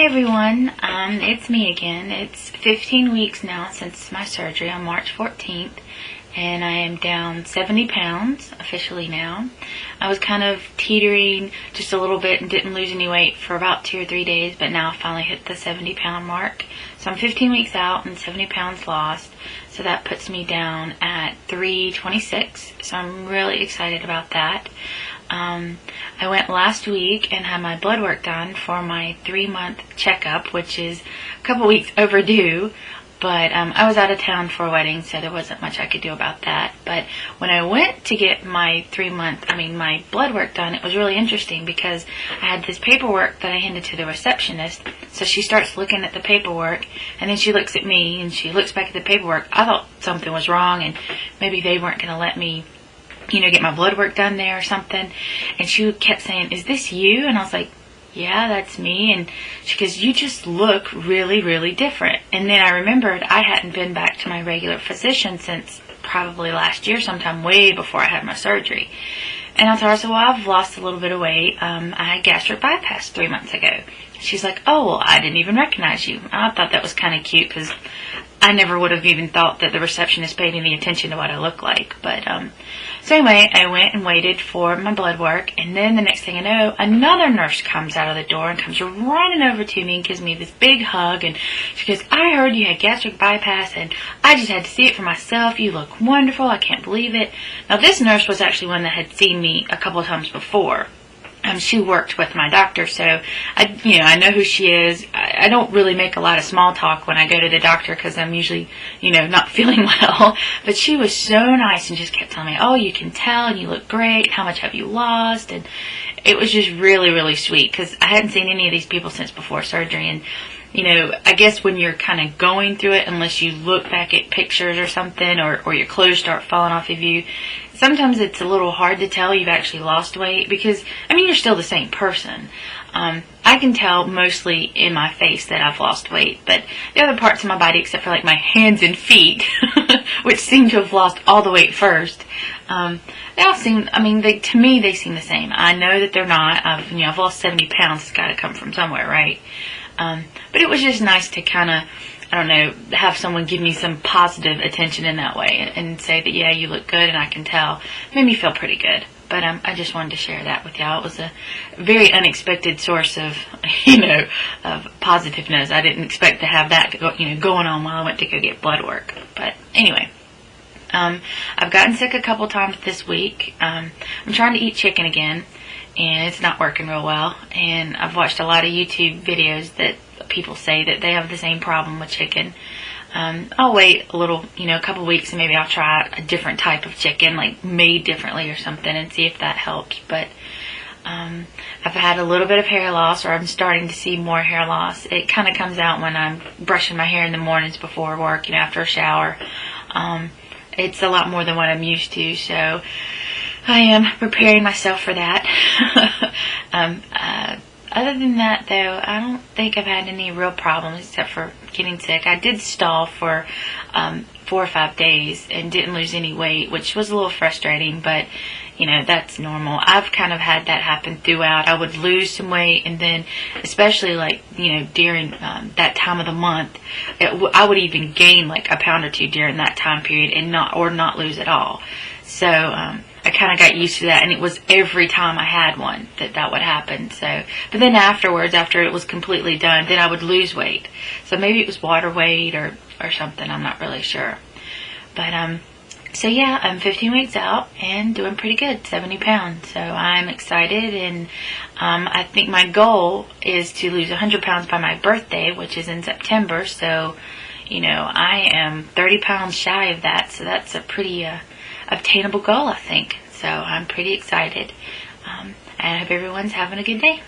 everyone, it's me again. It's 15 weeks now since my surgery on March 14th, and I am down 70 pounds officially now. I was kind of teetering just a little bit and didn't lose any weight for about 2 or 3 days, but now I finally hit the 70 pound mark. So I'm 15 weeks out and 70 pounds lost, so that puts me down at 326, so I'm really excited about that. I went last week and had my blood work done for my 3-month checkup, which is a couple weeks overdue, but I was out of town for a wedding, so there wasn't much I could do about that. But when I went to get my my blood work done, it was really interesting because I had this paperwork that I handed to the receptionist. So she starts looking at the paperwork, and then she looks at me, and she looks back at the paperwork. I thought something was wrong, and maybe they weren't going to let me get my blood work done there or something. And she kept saying, "Is this you?" And I was like, "Yeah, that's me." And she goes, "You just look really, really different." And then I remembered I hadn't been back to my regular physician since probably last year, sometime way before I had my surgery. And I told her, I said, "Well, I've lost a little bit of weight. I had gastric bypass 3 months ago." She's like, "Oh, well, I didn't even recognize you." I thought that was kind of cute because I never would have even thought that the receptionist paid any attention to what I look like. But so anyway, I went and waited for my blood work, and then the next thing I know, another nurse comes out of the door and comes running over to me and gives me this big hug, and she goes, "I heard you had gastric bypass, and I just had to see it for myself. You look wonderful. I can't believe it." Now, this nurse was actually one that had seen me a couple of times before. She worked with my doctor, so I know who she is. I don't really make a lot of small talk when I go to the doctor because I'm usually, not feeling well. But she was so nice and just kept telling me, "Oh, you can tell, and you look great. How much have you lost?" And it was just really, really sweet because I hadn't seen any of these people since before surgery. And I guess when you're kind of going through it, unless you look back at pictures or something, or your clothes start falling off of you, sometimes it's a little hard to tell you've actually lost weight because, you're still the same person. I can tell mostly in my face that I've lost weight, but the other parts of my body, except for like my hands and feet, which seem to have lost all the weight first, they all seem, to me, they seem the same. I know that they're not. I've lost 70 pounds. It's got to come from somewhere, right? But it was just nice to kind of, have someone give me some positive attention in that way and say that, "Yeah, you look good," and I can tell. It made me feel pretty good. But I just wanted to share that with y'all. It was a very unexpected source of, of positiveness. I didn't expect to have that, going on while I went to go get blood work. But anyway, I've gotten sick a couple times this week. I'm trying to eat chicken again, and it's not working real well. And I've watched a lot of YouTube videos that people say that they have the same problem with chicken. I'll wait a little, a couple weeks, and maybe I'll try a different type of chicken, like made differently or something, and see if that helps. But I've had a little bit of hair loss, or I'm starting to see more hair loss. It kind of comes out when I'm brushing my hair in the mornings before work, after a shower. It's a lot more than what I'm used to, so I am preparing myself for that. Other than that, though, I don't think I've had any real problems except for getting sick. I did stall for 4 or 5 days and didn't lose any weight, which was a little frustrating, but, that's normal. I've kind of had that happen throughout. I would lose some weight, and then, especially during that time of the month, I would even gain like a pound or two during that time period and not lose at all. So, I kind of got used to that, and it was every time I had one that would happen. So, but then afterwards, after it was completely done, then I would lose weight. So maybe it was water weight or something. I'm not really sure. But so yeah, I'm 15 weeks out and doing pretty good, 70 pounds. So I'm excited, and I think my goal is to lose 100 pounds by my birthday, which is in September. So, I am 30 pounds shy of that. So that's a pretty obtainable goal, I think. So I'm pretty excited. And I hope everyone's having a good day.